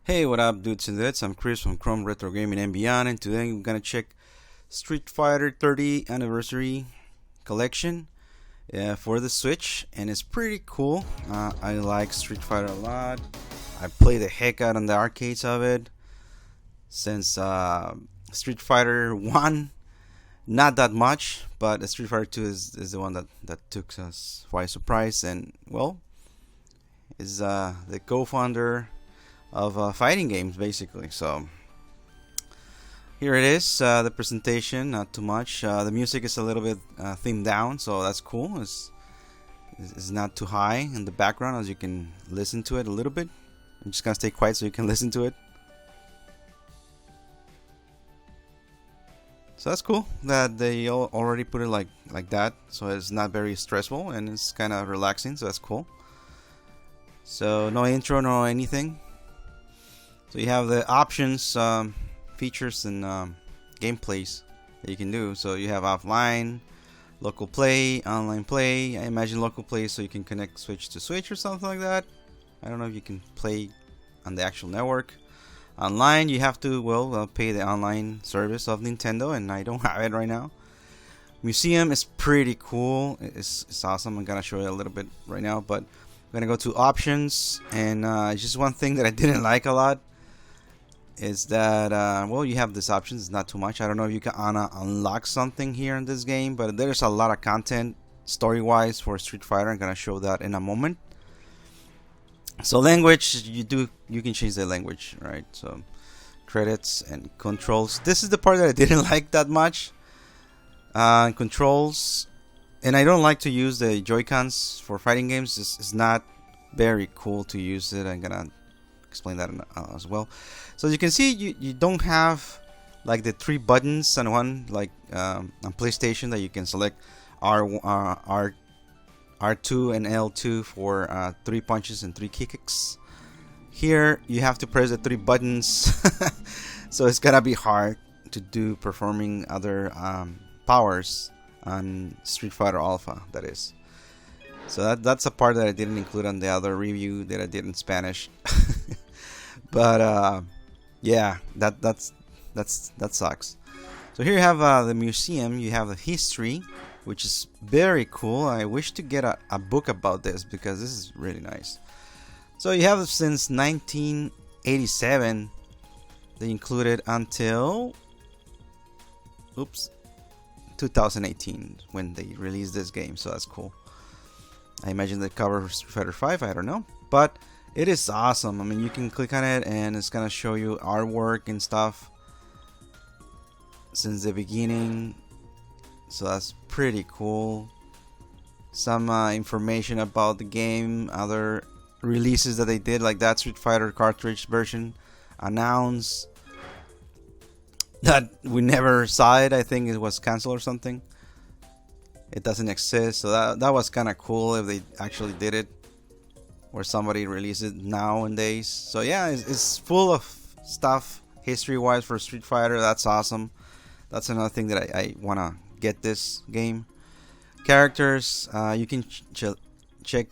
Hey, what up, dudes and dudes? I'm Chris from Chrome Retro Gaming and Beyond, and today we're gonna check Street Fighter 30 Anniversary Collection for the Switch, and it's pretty cool. I like Street Fighter a lot. I play the heck out on the arcades of it since Street Fighter 1, not that much, but Street Fighter 2 is the one that took us by surprise, and well, is the co-founder of fighting games basically. So here it is, the presentation. Not too much. The music is a little bit thinned down, so that's cool. It's not too high in the background, as you can listen to it a little bit. I'm just gonna stay quiet so you can listen to it. So that's cool that they already put it like that, so it's not very stressful and it's kind of relaxing. So that's cool. So no intro, no anything. So you have the options, features, and gameplays that you can do. So you have offline, local play, online play. I imagine local play so you can connect Switch to Switch or something like that. I don't know if you can play on the actual network. Online, you have to pay the online service of Nintendo, and I don't have it right now. Museum is pretty cool. It's awesome. I'm gonna show you a little bit right now, but I'm gonna go to options, and just one thing that I didn't like a lot is that you have these options. It's not too much. I don't know if you can unlock something here in this game, but there's a lot of content story wise for Street Fighter. I'm gonna show that in a moment. So language, you can change the language, right? So credits and controls. This is the part that I didn't like that much. Controls, and I don't like to use the Joy-Cons for fighting games. It's not very cool to use it. I'm gonna explain that as well. So as you can see, you don't have like the three buttons on one, like on PlayStation, that you can select R2 and L2 for 3 punches and 3 kicks. Here you have to press the 3 buttons, so it's gonna be hard to do performing other powers on Street Fighter Alpha, that is. So that's a part that I didn't include on the other review that I did in Spanish. But yeah, that sucks. So here you have the museum. You have the history, which is very cool. I wish to get a book about this because this is really nice. So you have since 1987. They included until 2018 when they released this game. So that's cool. I imagine the cover of Street Fighter 5. I don't know, but it is awesome. I mean, you can click on it and it's gonna show you artwork and stuff since the beginning. So that's pretty cool. Some information about the game, other releases that they did, like that Street Fighter cartridge version announced that we never saw it. I think it was canceled or something. It doesn't exist. So that was kind of cool if they actually did it, where somebody releases it nowadays. So yeah, it's full of stuff history wise for Street Fighter. That's awesome. That's another thing that I want to get this game. Characters, you can check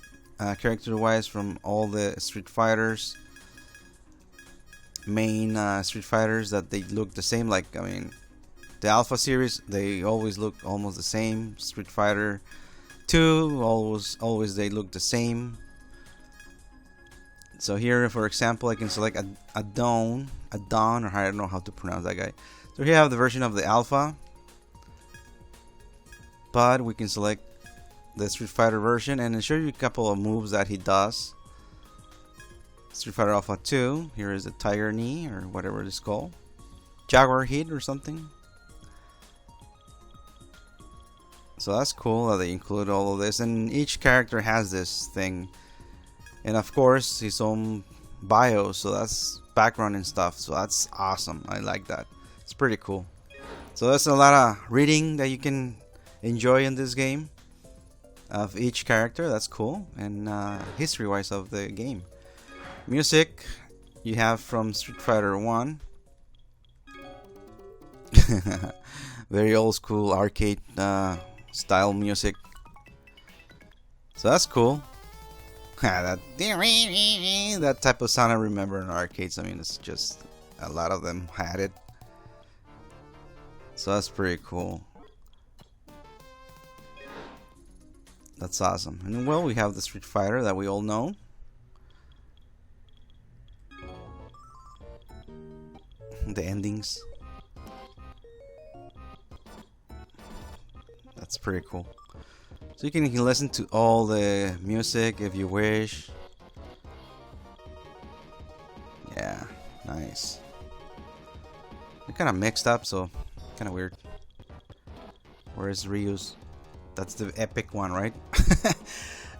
character wise from all the Street Fighters, main Street Fighters, that they look the same. Like, I mean, the Alpha series, they always look almost the same. Street Fighter 2, always they look the same. So here, for example, I can select a Dawn, or I don't know how to pronounce that guy. So here I have the version of the Alpha, but we can select the Street Fighter version, and it shows you a couple of moves that he does. Street Fighter Alpha 2, here is the Tiger Knee, or whatever it is called, Jaguar Hit or something. So that's cool that they include all of this, and each character has this thing. And of course, his own bio, so that's background and stuff. So that's awesome. I like that. It's pretty cool. So there's a lot of reading that you can enjoy in this game of each character. That's cool. And history-wise of the game. Music, you have from Street Fighter 1. Very old school arcade style music. So that's cool. that type of sound I remember in arcades. I mean, it's just a lot of them had it. So that's pretty cool. That's awesome. And well, we have the Street Fighter that we all know. The endings. That's pretty cool. So you can listen to all the music if you wish. Yeah, nice. They're kind of mixed up, so kind of weird. Where's Ryu's? That's the epic one, right?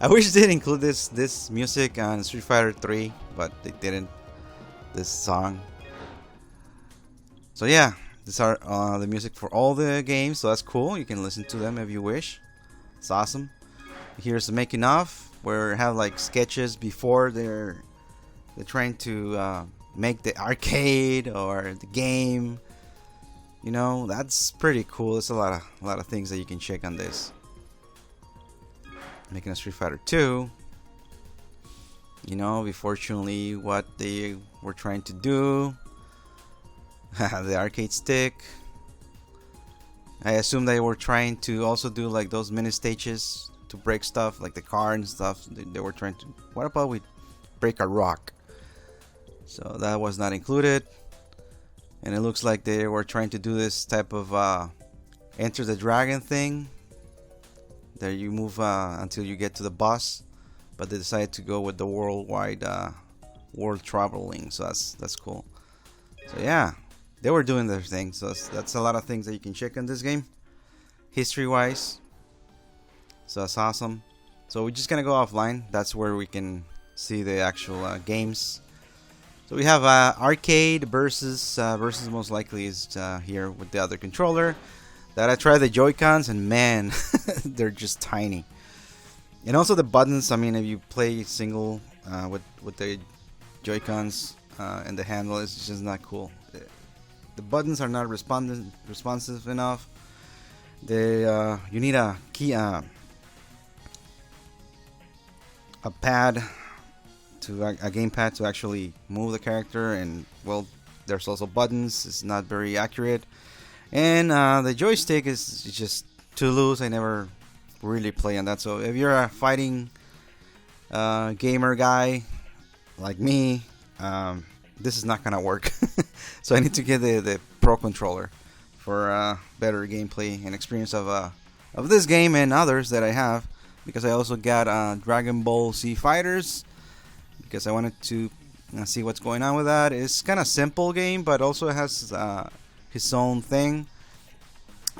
I wish they'd include this music on Street Fighter 3, but they didn't. This song. So yeah, these are the music for all the games, so that's cool. You can listen to them if you wish. It's awesome. Here's the making of, where we have like sketches before they're trying to make the arcade or the game. You know, that's pretty cool. There's a lot of things that you can check on this. Making a Street Fighter 2. You know, unfortunately, what they were trying to do. The arcade stick. I assume they were trying to also do like those mini stages to break stuff, like the car and stuff. They were trying to. What about we break a rock? So that was not included. And it looks like they were trying to do this type of Enter the Dragon thing. There you move until you get to the boss, but they decided to go with the worldwide world traveling. So that's cool. So yeah, they were doing their thing. So that's a lot of things that you can check on this game, history-wise. So that's awesome. So we're just gonna go offline. That's where we can see the actual games. So we have arcade versus most likely is here with the other controller. That I tried the Joy-Cons and man, they're just tiny. And also the buttons. I mean, if you play single with the Joy-Cons and the handle, it's just not cool. The buttons are not responsive enough. You need a key, a pad. A gamepad to actually move the character, and well, there's also buttons. It's not very accurate, and the joystick is just too loose. I never really play on that. So if you're a fighting gamer guy like me, this is not gonna work. So I need to get the Pro controller for better gameplay and experience of this game and others that I have, because I also got Dragon Ball Z Fighters. Because I wanted to see what's going on with that. It's kind of simple game, but also has his own thing,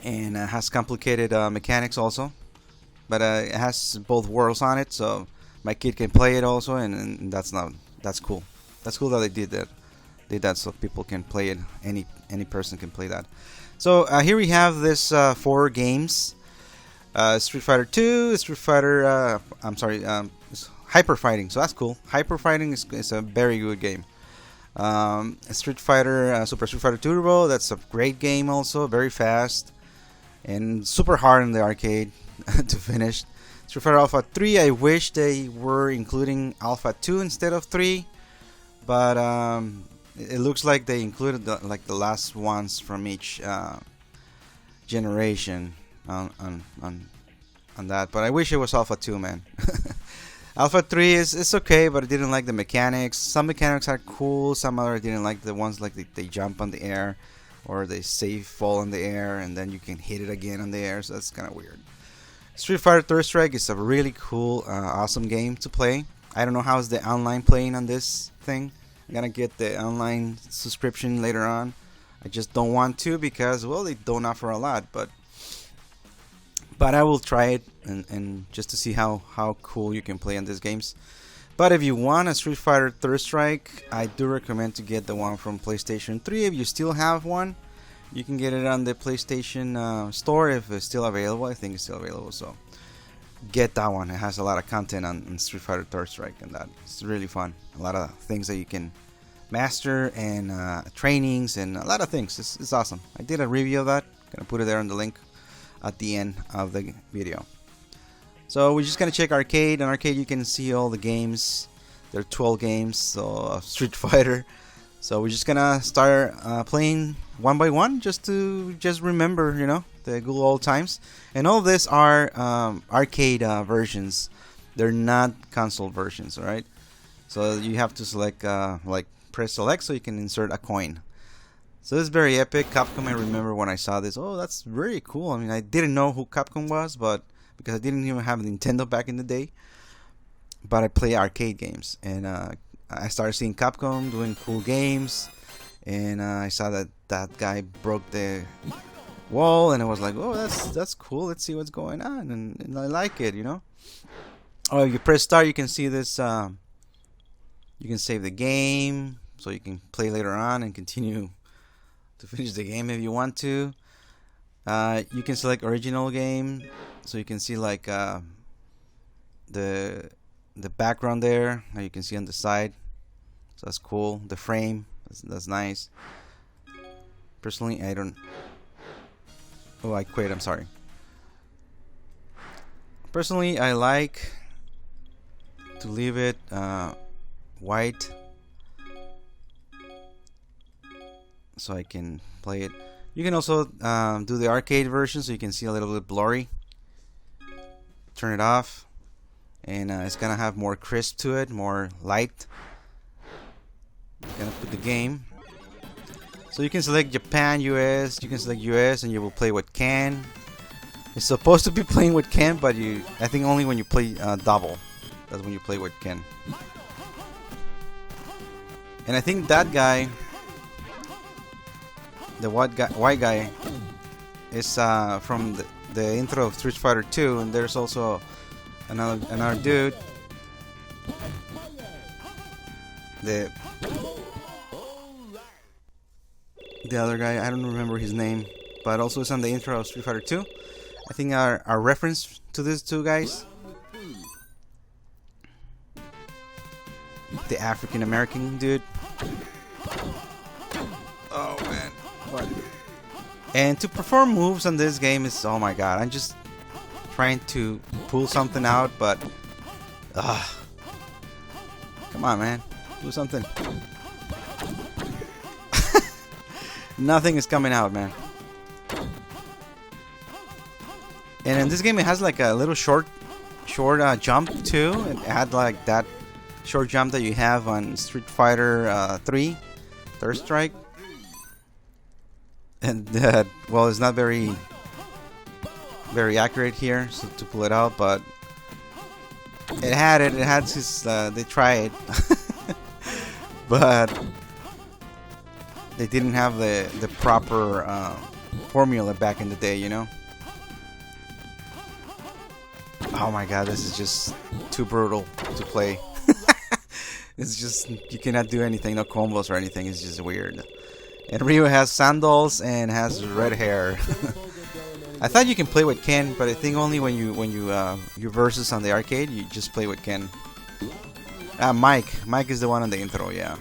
and has complicated mechanics also. But it has both worlds on it, so my kid can play it also, and that's cool. That's cool that they did that so people can play it. Any person can play that. So here we have this 4 games: Street Fighter 2, Street Fighter. Hyper Fighting, so that's cool. Hyper Fighting is a very good game. Street Fighter, Super Street Fighter Turbo, that's a great game also, very fast and super hard in the arcade to finish. Street Fighter Alpha 3, I wish they were including Alpha 2 instead of 3, but it looks like they included the last ones from each generation on that. But I wish it was Alpha 2, man. Alpha 3 is okay, but I didn't like the mechanics. Some mechanics are cool, some other I didn't like. The ones like they jump on the air, or they safe fall in the air, and then you can hit it again on the air, so that's kind of weird. Street Fighter Third Strike is a really cool, awesome game to play. I don't know how's the online playing on this thing. I'm gonna get the online subscription later on. I just don't want to because, well, they don't offer a lot, but I will try it and just to see how cool you can play on these games. But if you want a Street Fighter Third Strike, I do recommend to get the one from PlayStation 3. If you still have one, you can get it on the PlayStation store if it's still available. I think it's still available, so get that one. It has a lot of content on Street Fighter Third Strike, and that it's really fun. A lot of things that you can master, and trainings, and a lot of things. It's awesome. I did a review of that. Gonna put it there on the link at the end of the video. So we're just gonna check arcade. On arcade, you can see all the games. There are 12 games, so of Street Fighter. So we're just gonna start playing one by one, just to remember, you know, the good old times. And all this are arcade versions. They're not console versions, all right? So you have to select, like, press select so you can insert a coin. So this is very epic. Capcom, I remember when I saw this, oh, that's very cool. I mean, I didn't know who Capcom was, but because I didn't even have a Nintendo back in the day. But I play arcade games, and I started seeing Capcom doing cool games, and I saw that that guy broke the wall, and I was like, oh, that's cool. Let's see what's going on, and I like it, you know. Oh, you press start, you can see this. You can save the game, so you can play later on and continue to finish the game if you want to. You can select original game, so you can see like the background there. You can see on the side, so that's cool. The frame, that's nice. Personally, I don't. Oh, I quit. I'm sorry. Personally, I like to leave it white, so I can play it. You can also do the arcade version, so you can see a little bit blurry. Turn it off, and it's gonna have more crisp to it, more light. I'm gonna put the game. So you can select Japan, US. You can select US, and you will play with Ken. It's supposed to be playing with Ken, but I think only when you play double. That's when you play with Ken. And I think that guy, the white guy, is from the intro of Street Fighter 2, and there's also another dude. The other guy, I don't remember his name, but also it's on the intro of Street Fighter 2. I think our reference to these two guys, the African American dude. Oh man, what? And to perform moves on this game is, oh my god, I'm just trying to pull something out, but come on, man, do something. Nothing is coming out, man. And in this game, it has like a little short jump too. It had like that short jump that you have on Street Fighter 3, Third Strike. And well, it's not very accurate here, so to pull it out, but it had it. It had his. They tried, but they didn't have the proper formula back in the day, you know. Oh my god, this is just too brutal to play. It's just, you cannot do anything, no combos or anything. It's just weird. And Ryu has sandals and has red hair. I thought you can play with Ken, but I think only when you versus on the arcade, you just play with Ken. Mike is the one on the intro, yeah.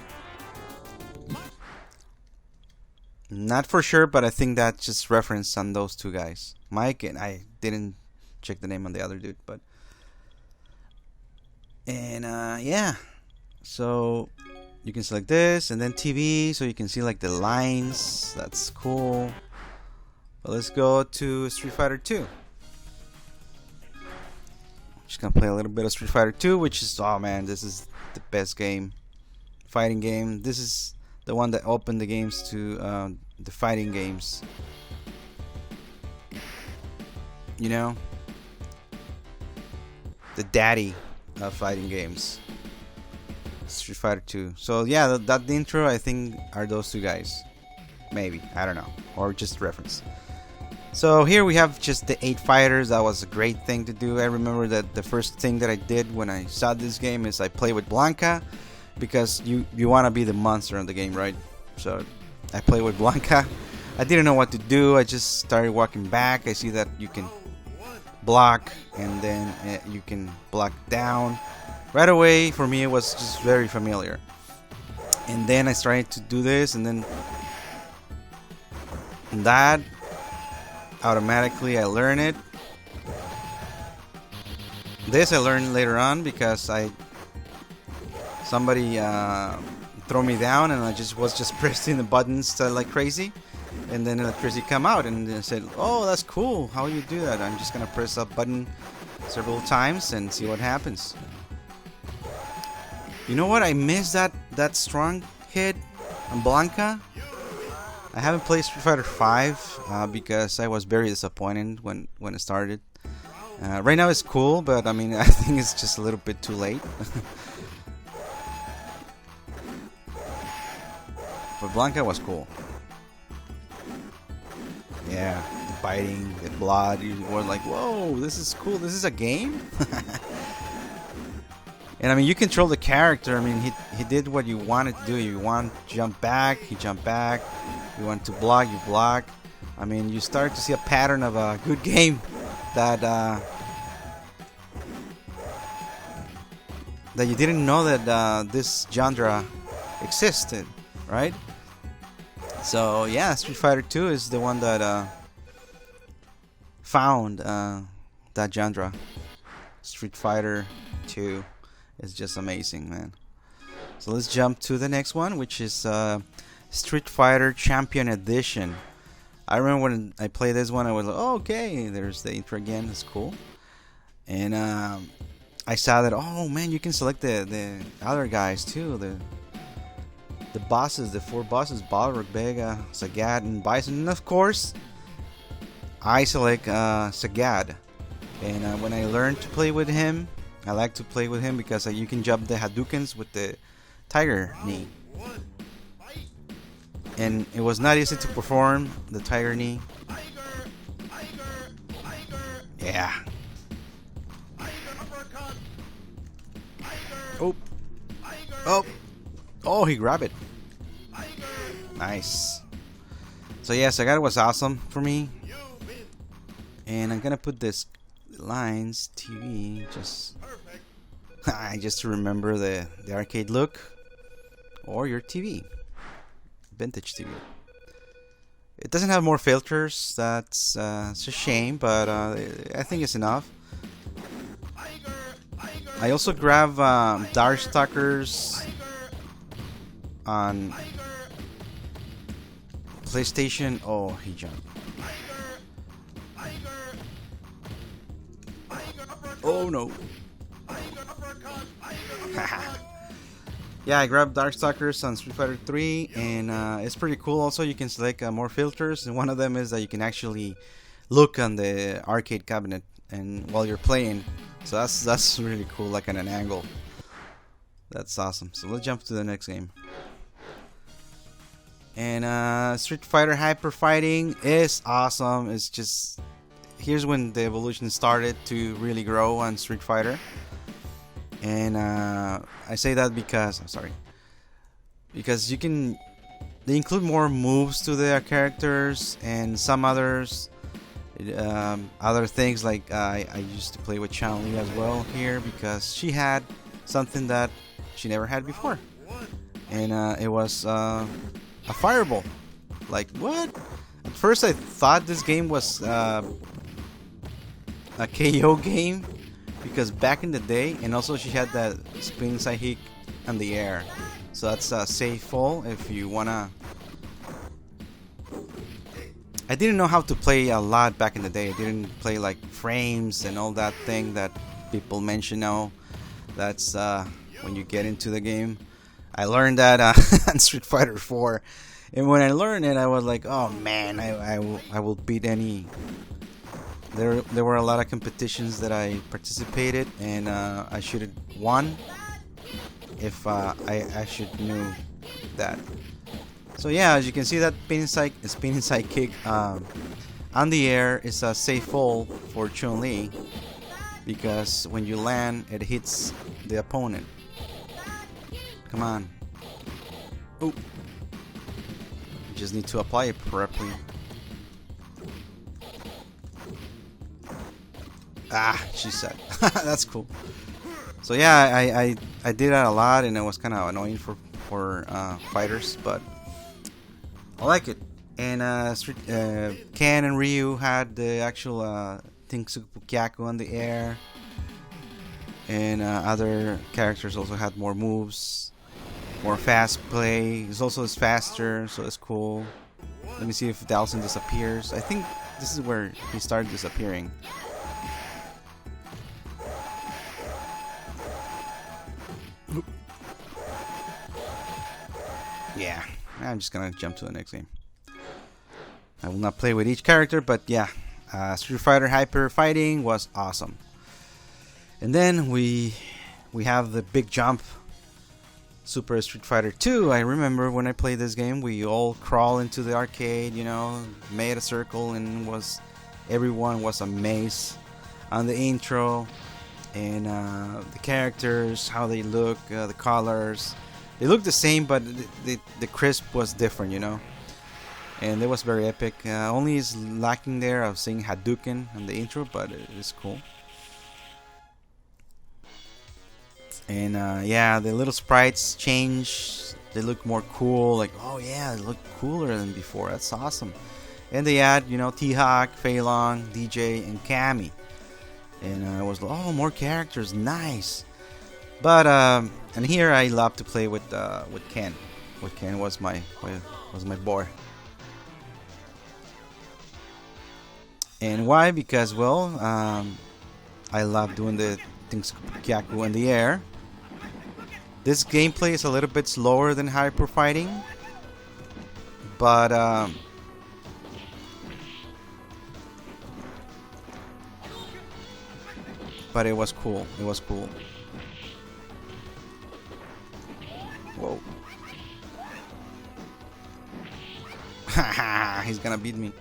Not for sure, but I think that's just reference on those two guys, Mike, and I didn't check the name on the other dude, but yeah. So you can select this and then TV, so you can see like the lines. That's cool. But let's go to Street Fighter 2. Just gonna play a little bit of Street Fighter 2, which is, oh man, this is the best game, fighting game. This is the one that opened the games to the fighting games. You know, the daddy of fighting games, Street Fighter 2. So yeah, that intro, I think, are those two guys. Maybe, I don't know, or just reference. So here we have just the 8 fighters. That was a great thing to do. I remember that the first thing that I did when I saw this game is I play with Blanca, because you want to be the monster in the game, right? So I play with Blanca. I didn't know what to do. I just started walking back. I see that you can block, and then you can block down. Right away, for me, it was just very familiar. And then I started to do this, and then that automatically I learn it. This I learned later on because somebody throw me down and I was just pressing the buttons like crazy, and then electricity come out and they said, "Oh, that's cool. How you do that?" I'm just gonna press a button several times and see what happens. You know what? I missed that strong hit on Blanca. I haven't played Street Fighter 5 because I was very disappointed when it started. Right now it's cool, but I mean I think it's just a little bit too late. But Blanca was cool. Yeah, the biting, the blood. You were like, "Whoa, this is cool. This is a game." And I mean, you control the character. I mean, he did what you wanted to do. You want to jump back, he jumped back. You want to block, you block. I mean, you start to see a pattern of a good game that you didn't know that this genre existed, right? So yeah, Street Fighter 2 is the one that found that genre. Street Fighter 2 is just amazing, man. So let's jump to the next one, which is Street Fighter Champion Edition. I remember when I played this one, I was like, "Oh, okay, there's the intro again. It's cool." And I saw that, oh man, you can select the other guys too, the bosses, the 4 bosses: Balrog, Vega, Sagat, and Bison. And of course, I select Sagat. And when I learned to play with him, I like to play with him because you can jump the Hadoukens with the Tiger Knee. And it was not easy to perform the Tiger Knee. Yeah. Oh. Oh. Oh, he grabbed it. Nice. So yeah, Sagat was awesome for me. And I'm gonna put this lines TV just to remember the arcade look, or your TV, vintage TV. It doesn't have more filters. That's it's a shame, but I think it's enough. I also grab Darkstalkers on PlayStation. Oh, he jumped. Oh no. Yeah, I grabbed Darkstalkers on Street Fighter 3, and it's pretty cool. Also, you can select more filters, and one of them is that you can actually look on the arcade cabinet and while you're playing. So that's really cool, like at an angle. That's awesome. So let's jump to the next game. And Street Fighter Hyper Fighting is awesome. It's just, here's when the evolution started to really grow on Street Fighter. And I say that because because they include more moves to their characters and some others. Other things like I used to play with Chun-Li as well here because she had something that she never had before, and it was a fireball. Like, what? At first I thought this game was a KO game because back in the day, and also she had that spin side kick in the air, so that's a safe fall if you wanna. I didn't know how to play a lot back in the day. I didn't play like frames and all that thing that people mention now. That's when you get into the game. I learned that on Street Fighter 4, and when I learned it, I was like, oh man, I will beat any. There were a lot of competitions that I participated, and I should have won if I should knew that. So yeah, as you can see, that spinning side kick on the air is a safe fall for Chun-Li because when you land, it hits the opponent. Come on. Oh. You just need to apply it correctly. Ah, she said. That's cool. So yeah, I did that a lot, and it was kind of annoying for fighters, but I like it. And Ken and Ryu had the actual Tensukyaku on the air. and other characters also had more moves, more fast play. It's also is faster, so it's cool. Let me see if Dhalsim disappears. I think this is where he started disappearing. Yeah, I'm just gonna jump to the next game. I will not play with each character, but yeah, Street Fighter Hyper Fighting was awesome. And then we have the big jump, Super Street Fighter 2. I remember when I played this game, we all crawl into the arcade, you know, made a circle, and everyone was amazed on the intro and the characters, how they look, the colors. They look the same, but the crisp was different, you know. And it was very epic. Only is lacking there of seeing Hadouken on the intro, but it is cool. And yeah, the little sprites change. They look more cool. Like, oh yeah, they look cooler than before. That's awesome. And they add, you know, T-Hawk, Fei Long, DJ, and Cammy. And I was like, oh, more characters, nice. But and here I love to play with Ken. With Ken was my boy. And why? Because, well, I love doing the things Kyaku in the air. This gameplay is a little bit slower than Hyper Fighting, but it was cool. It was cool. Whoa. Haha, he's gonna beat me.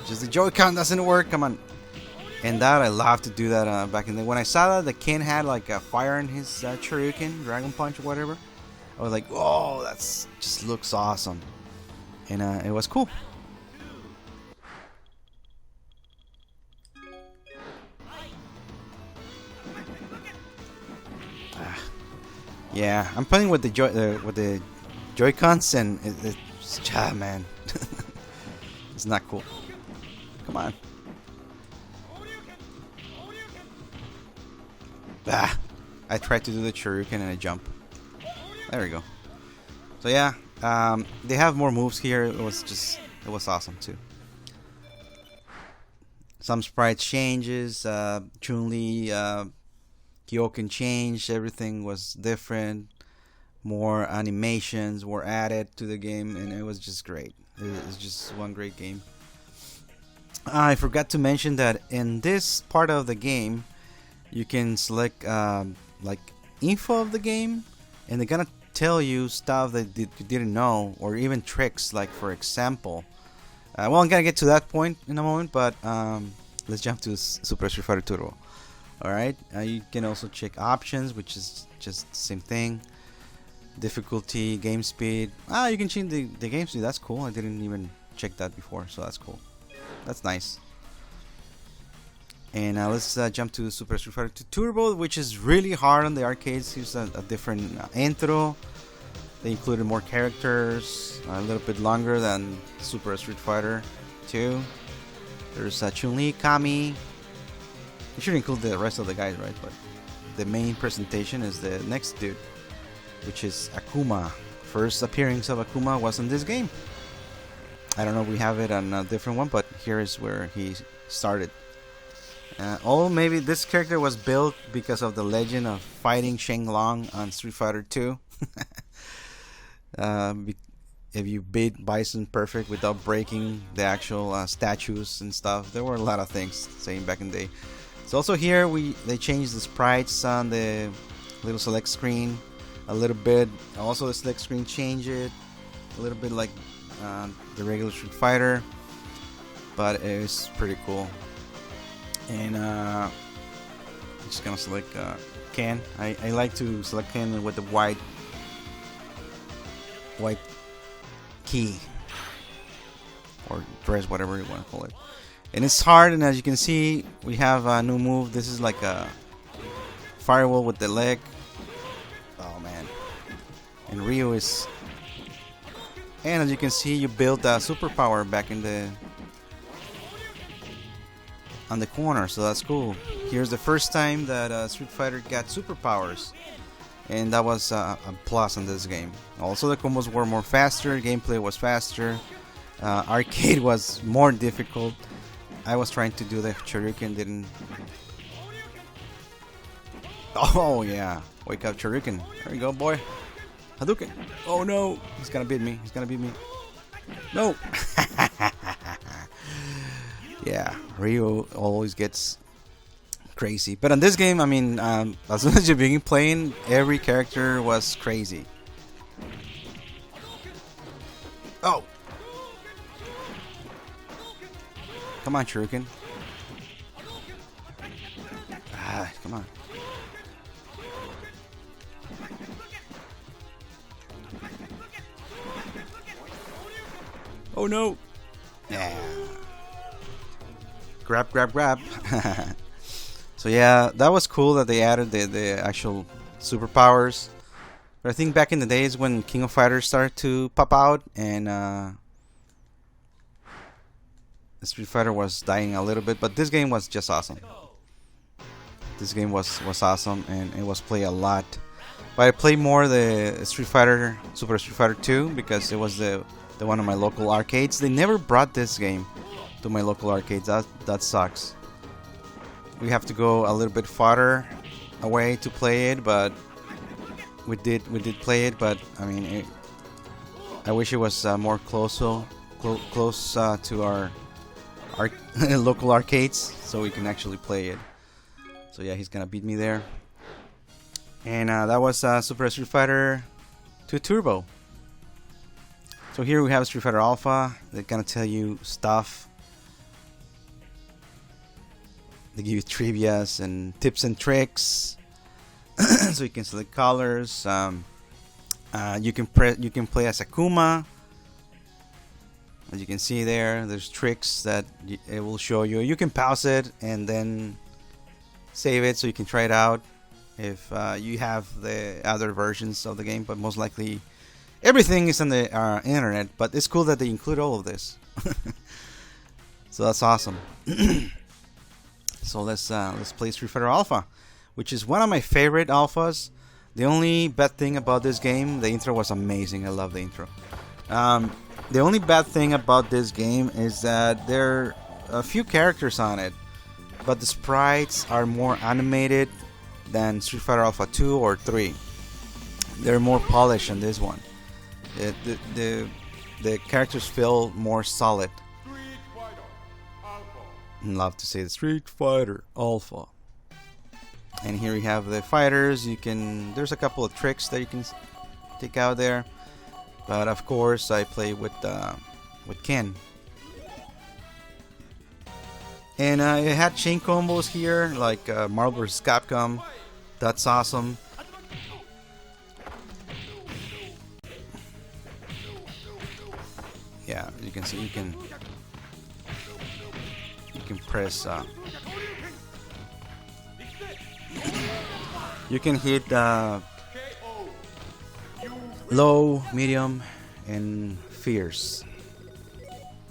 Just the Joy-Con doesn't work, come on. And that, I love to do that back in the day. When I saw that the Ken had like a fire in his Shoryuken, Dragon Punch or whatever, I was like, oh, that's just looks awesome. And it was cool. Yeah, I'm playing with the Joy-Cons, and it's man, it's not cool. Come on. I tried to do the Shoryuken and I jump. There we go. So yeah, they have more moves here. It was awesome too. Some sprite changes. Chun-Li, Kyoken changed. Everything was different. More animations were added to the game, and it was just great. It was just one great game. I forgot to mention that in this part of the game, you can select like info of the game, and they're gonna tell you stuff that you didn't know, or even tricks. Like, for example, well, I'm gonna get to that point in a moment, but let's jump to Super Street Fighter Turbo. Alright, you can also check options, which is just the same thing. Difficulty, game speed. You can change the game speed. That's cool. I didn't even check that before, so that's cool. That's nice. And let's jump to Super Street Fighter 2 Turbo, which is really hard on the arcades. Here's a different intro. They included more characters, a little bit longer than Super Street Fighter 2. There's Chun-Li, Kami. You should include the rest of the guys, right? But the main presentation is the next dude, which is Akuma. First appearance of Akuma was in this game. I don't know if we have it on a different one, but here is where he started. Maybe this character was built because of the legend of fighting Shenlong on Street Fighter 2. If you beat Bison perfect without breaking the actual statues and stuff, there were a lot of things saying back in the day. So also here they changed the sprites on the little select screen a little bit. Also the select screen changed it a little bit like the regular Street Fighter, but it was pretty cool. And I'm just gonna select Ken. I like to select Ken with the white key or dress, whatever you want to call it. And it's hard, and as you can see, we have a new move. This is like a firewall with the leg. Oh man. And Ryu is, and as you can see, you build a superpower back in the on the corner, so that's cool. Here's the first time that Street Fighter got superpowers, and that was a plus in this game. Also, the combos were more faster, gameplay was faster, arcade was more difficult. I was trying to do the Shuriken, didn't. Oh yeah, wake up Shuriken. There you go, boy. Hadouken. Oh no, he's gonna beat me. He's gonna beat me. No. Yeah, Ryu always gets crazy. But in this game, I mean, as soon as you begin playing, every character was crazy. Oh! Come on, Shuriken. Ah, come on. Oh no! Yeah. Grab, grab, grab. So yeah, that was cool that they added the actual superpowers. But I think back in the days when King of Fighters started to pop out and Street Fighter was dying a little bit, but this game was just awesome. This game was awesome and it was played a lot. But I played more the Street Fighter, Super Street Fighter 2 because it was the one of my local arcades. They never brought this game to my local arcades. That sucks. We have to go a little bit farther away to play it, but we did play it. But I mean, I wish it was more close to our local arcades, so we can actually play it. So yeah, he's gonna beat me there. And that was Super Street Fighter 2 Turbo. So here we have Street Fighter Alpha. They're gonna tell you stuff. They give you trivias and tips and tricks, so you can select colors. You can play as Akuma. As you can see there, there's tricks that it will show you. You can pause it and then save it so you can try it out if you have the other versions of the game. But most likely, everything is on the internet. But it's cool that they include all of this. So that's awesome. So let's play Street Fighter Alpha, which is one of my favorite alphas. The only bad thing about this game, the intro was amazing. I love the intro. The only bad thing about this game is that there are a few characters on it, but the sprites are more animated than Street Fighter Alpha 2 or 3. They're more polished on this one. The characters feel more solid. Love to say the Street Fighter Alpha. And here we have the fighters. There's a couple of tricks that you can take out there, but of course I play with Ken. And I had chain combos here, like Marvel vs. Capcom. That's awesome. Yeah, you can see you can press. You can hit low, medium, and fierce,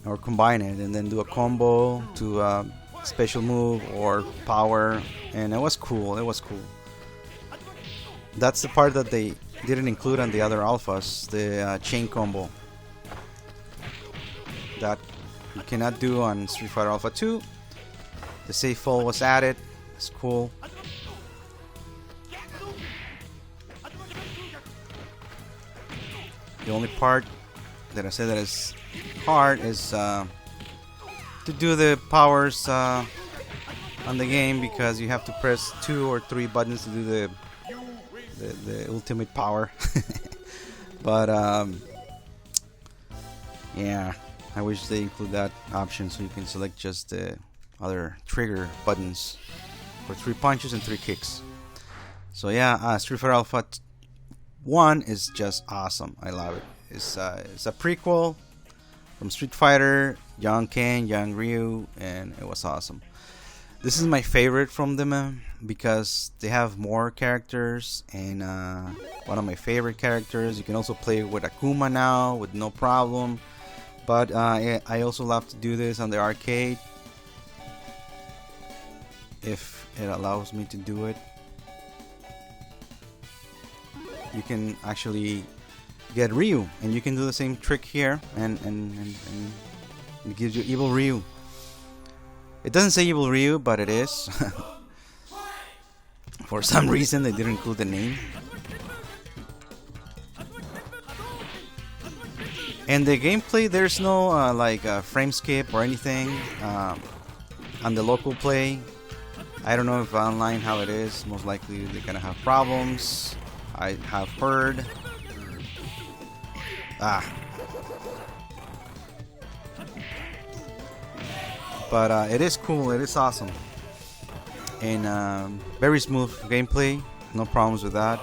or combine it and then do a combo to a special move or power, and it was cool. That's the part that they didn't include on the other alphas, the chain combo that you cannot do on Street Fighter Alpha 2. The save file was added. It's cool. The only part that I said that is hard is to do the powers on the game, because you have to press 2 or 3 buttons to do the ultimate power. But yeah, I wish they include that option so you can select just the other trigger buttons for 3 punches and 3 kicks. So yeah, Street Fighter Alpha 1 is just awesome. I love it. It's a prequel from Street Fighter, Young Ken, Young Ryu, and it was awesome. This is my favorite from them because they have more characters, and one of my favorite characters. You can also play with Akuma now with no problem. But I also love to do this on the arcade. if it allows me to do it. You can actually get Ryu, and you can do the same trick here, and it gives you Evil Ryu. It doesn't say Evil Ryu, but it is. For some reason, they didn't include the name. And the gameplay, there's no frame skip or anything on the local play. I don't know if online how it is. Most likely they're gonna have problems. I have heard. But it is cool. It is awesome. And very smooth gameplay. No problems with that.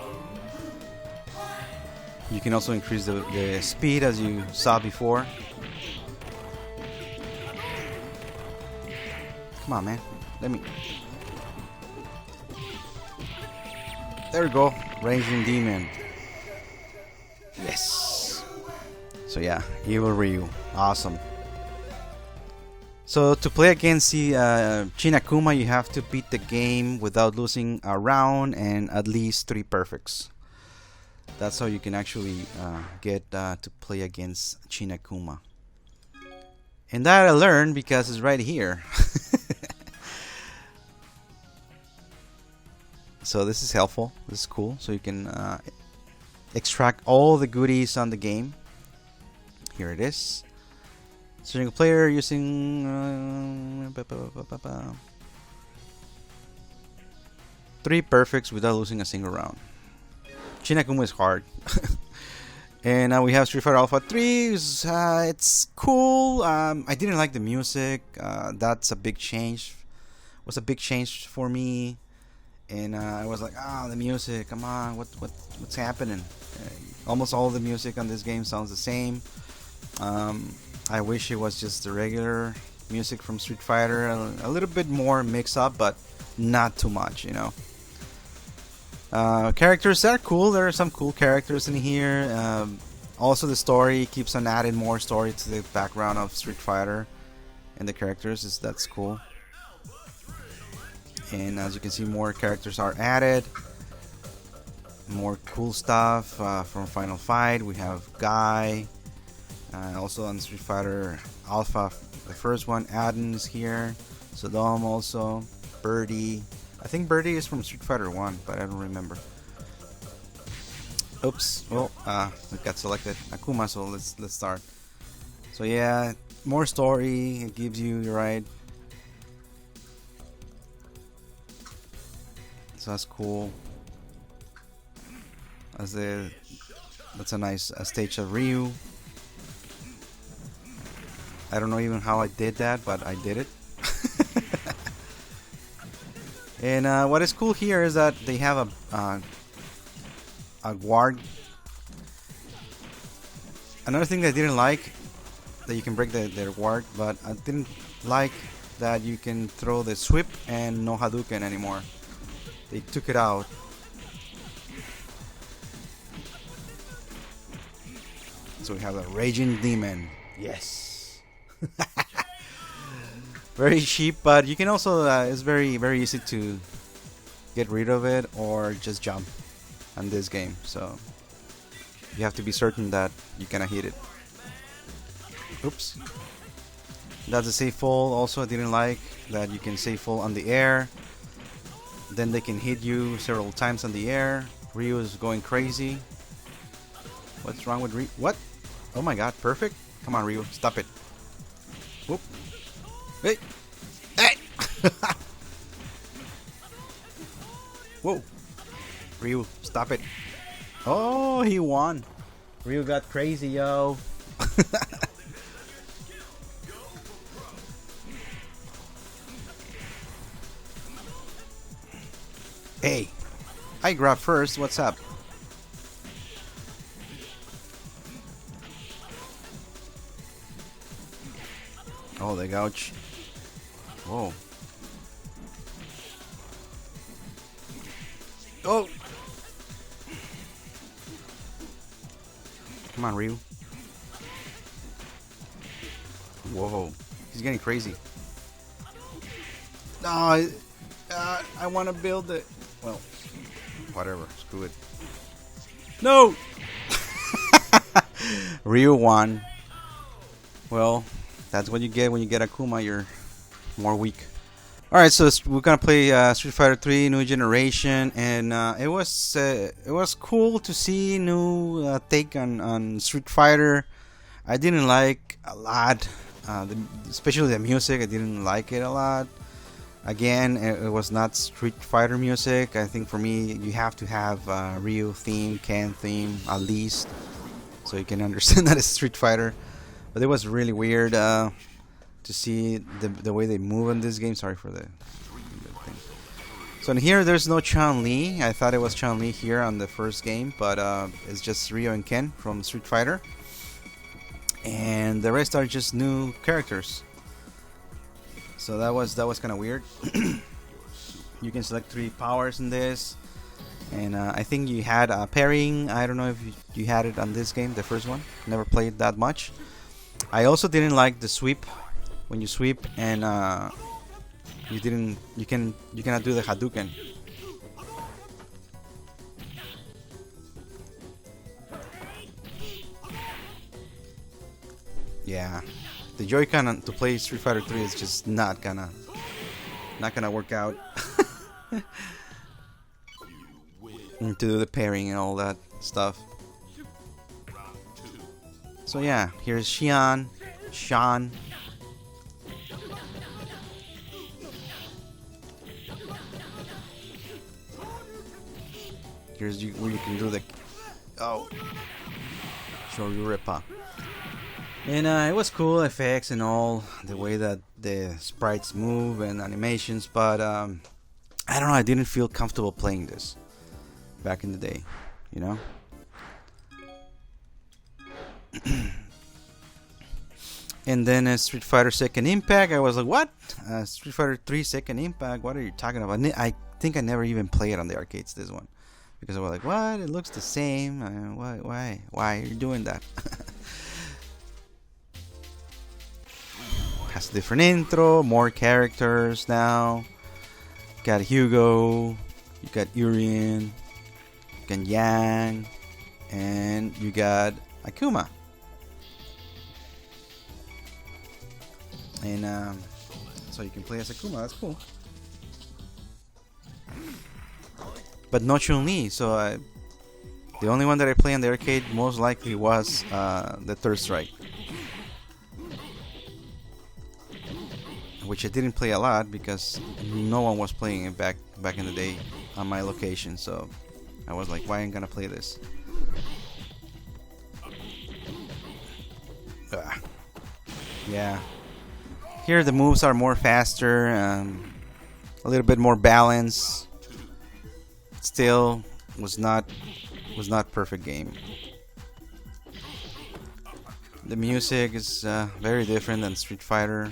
You can also increase the speed as you saw before. Come on, man. Let me... There we go. Raging Demon. Yes. So yeah, Evil Ryu. Awesome. So to play against the Shin Akuma, you have to beat the game without losing a round and at least 3 perfects. That's how you can actually get to play against Shin Akuma. And that I learned because it's right here. So this is helpful. This is cool. So you can extract all the goodies on the game. Here it is. Single player using 3 perfects without losing a single round. Shin Akuma is hard. And now we have Street Fighter Alpha 3. It's cool. I didn't like the music. That's a big change. Was a big change for me. And I was like, the music. Come on, what's happening? Almost all the music on this game sounds the same. I wish it was just the regular music from Street Fighter, a little bit more mix up, but not too much, you know. Characters are cool. There are some cool characters in here. Also, the story keeps on adding more story to the background of Street Fighter and the characters. That's cool. And as you can see, more characters are added. More cool stuff from Final Fight. We have Guy. Also on Street Fighter Alpha, the first one, Adin is here. Saddam also. Birdie. I think Birdie is from Street Fighter 1, but I don't remember. Oops. Well, we got selected Akuma, so let's start. So yeah, more story. It gives you, you're right. So that's cool. That's a nice stage of Ryu. I don't know even how I did that, but I did it. And what is cool here is that they have a guard. Another thing that I didn't like, that you can break their guard, but I didn't like that you can throw the sweep and no Hadouken anymore. They took it out. So we have a Raging Demon. Yes. Very cheap, but you can also it's very easy to get rid of it or just jump on this game, so you have to be certain that you cannot hit it. Oops. That's a safe fall. Also, I didn't like that you can safe fall on the air, then they can hit you several times on the air. Ryu is going crazy. What's wrong with Ryu? What? Oh my god, perfect. Come on, Ryu, stop it. Whoop. Hey! Hey! Whoa! Ryu, stop it. Oh, he won. Ryu got crazy, yo. Hey, I grab first. What's up? Oh, the gouge. Whoa. Oh! Come on, Ryu. Whoa. He's getting crazy. No, I want to build it. Well, whatever. Screw it. No! Ryu won. Well, that's what you get when you get Akuma. You're more weak. Alright, so we're gonna play Street Fighter 3 New Generation, and it was cool to see new take on Street Fighter. I didn't like a lot, especially the music. I didn't like it a lot. Again, it was not Street Fighter music. I think for me, you have to have Ryu theme, Ken theme at least, so you can understand that it's Street Fighter. But it was really weird. To see the way they move in this game. Sorry for the thing. So in here, there's no Chun-Li. I thought it was Chun-Li here on the first game, but it's just Ryu and Ken from Street Fighter, and the rest are just new characters. So that was kind of weird. You can select 3 powers in this, and I think you had pairing. I don't know if you had it on this game, the first one. Never played that much. I also didn't like the sweep. When you sweep and you cannot do the Hadouken. Yeah, the Joy-Con to play Street Fighter 3 is just not gonna work out. And to do the pairing and all that stuff. So yeah, here's Sean. Here's where you can do the Shoryurepa. And it was cool effects and all, the way that the sprites move and animations, but I don't know, I didn't feel comfortable playing this back in the day, you know. And then Street Fighter Second Impact, I was like, what? Street Fighter 3 Second Impact, what are you talking about? I think I never even played it on the arcades, this one. Because I was like, what? It looks the same. Why are you doing that? Has a different intro, more characters now. You got Hugo, you got Urien, you got Yang, and you got Akuma. And so you can play as Akuma, that's cool. But no Chun-Li, so the only one that I play on the arcade most likely was the Third Strike, which I didn't play a lot because no one was playing it back in the day on my location. So I was like, why am I gonna play this? Yeah. Here the moves are more faster, a little bit more balance. Still was not perfect game. The music is very different than Street Fighter.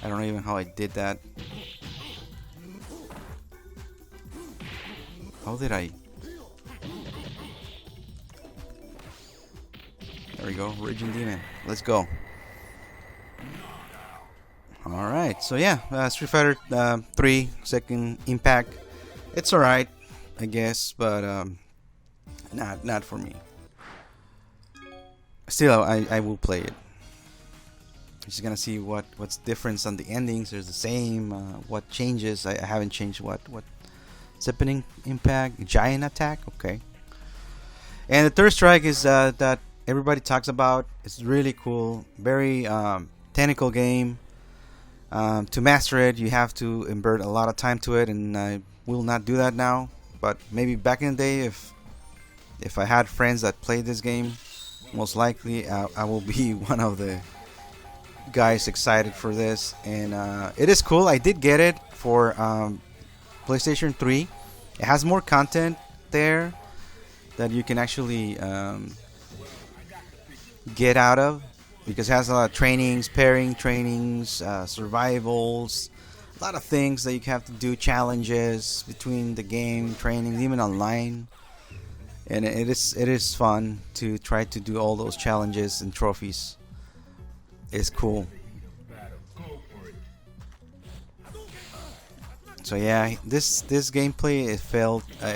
I don't know even how I did that. How did I? There we go, Raging Demon. Let's go. Alright, so yeah, Street Fighter 3 Second Impact. It's alright, I guess, but not for me. Still, I will play it. Just gonna see what's different on the endings. There's the same. What changes? I haven't changed what Zeppelin Impact, Giant Attack. Okay. And the Third Strike is that everybody talks about. It's really cool. Very technical game. To master it, you have to invert a lot of time to it, and I will not do that now. But maybe back in the day, if I had friends that played this game, most likely I will be one of the guys excited for this. And it is cool. I did get it for PlayStation 3. It has more content there that you can actually get out of, because it has a lot of trainings, pairing trainings, survivals, a lot of things that you have to do, challenges between the game, training, even online. And it is fun to try to do all those challenges and trophies. It's cool. So yeah, this gameplay it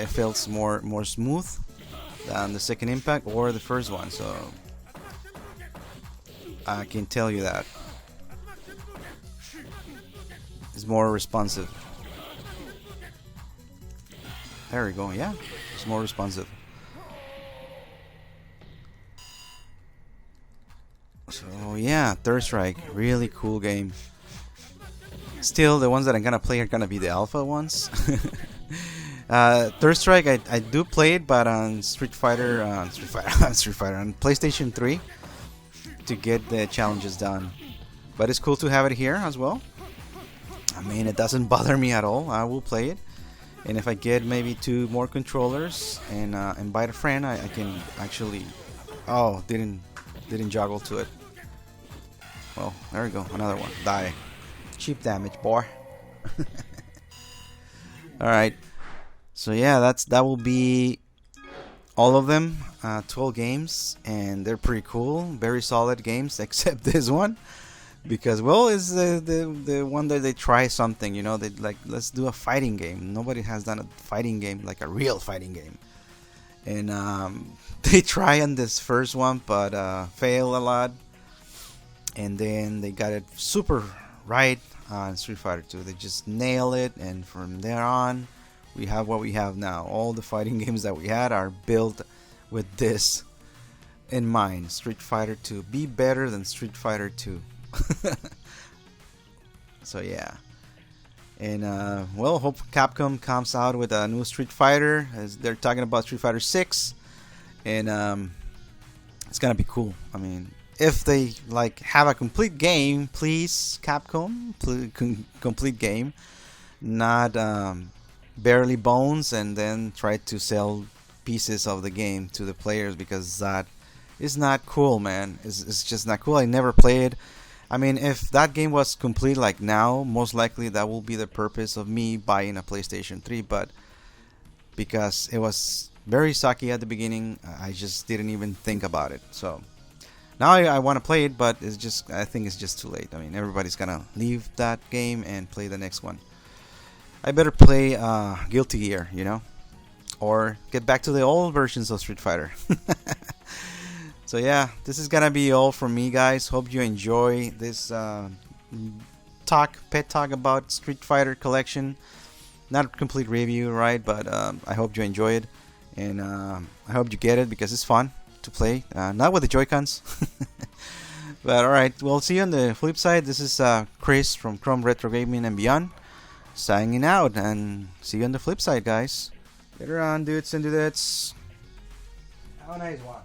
feels more smooth than the second Impact or the first one. So I can tell you that it's more responsive. There we go. Yeah, it's more responsive. So yeah, Third Strike, really cool game. Still, the ones that I'm gonna play are gonna be the alpha ones. Third Strike, I do play it, but on Street Fighter, on PlayStation 3 to get the challenges done. But it's cool to have it here as well. I mean, it doesn't bother me at all. I will play it, and if I get maybe 2 more controllers and invite a friend, I can actually. Oh, didn't joggle to it. Well, there we go, another one. Die. Cheap damage, boy. All right. So yeah, that will be all of them. 12 games, and they're pretty cool, very solid games, except this one, because well, it's the one that they try something. You know, they like, let's do a fighting game. Nobody has done a fighting game, like a real fighting game, and they try on this first one, but fail a lot, and then they got it super right on Street Fighter 2. They just nail it, and from there on, we have what we have now. All the fighting games that we had are built with this in mind. Street Fighter 2. Be better than Street Fighter 2. So yeah. And well, hope Capcom comes out with a new Street Fighter, as they're talking about Street Fighter 6. And it's gonna be cool. I mean, if they like have a complete game, please, Capcom, complete game, not barely bones, and then try to sell pieces of the game to the players, because that is not cool, man. It's just not cool. I never played. I mean, if that game was complete like now, most likely that will be the purpose of me buying a PlayStation 3, but because it was very sucky at the beginning, I just didn't even think about it. So now I want to play it, but it's just, I think it's just too late. I mean, everybody's gonna leave that game and play the next one. I better play Guilty Gear, you know, or get back to the old versions of Street Fighter. So yeah, this is gonna be all from me, guys. Hope you enjoy this pet talk about Street Fighter collection. Not a complete review, right? But I hope you enjoy it, and I hope you get it, because it's fun to play. Not with the Joy-Cons. But alright, we'll see you on the flip side. This is Chris from Chrome Retro Gaming and Beyond, signing out, and see you on the flip side, guys. Later on, dudes and dudettes. Have a nice one.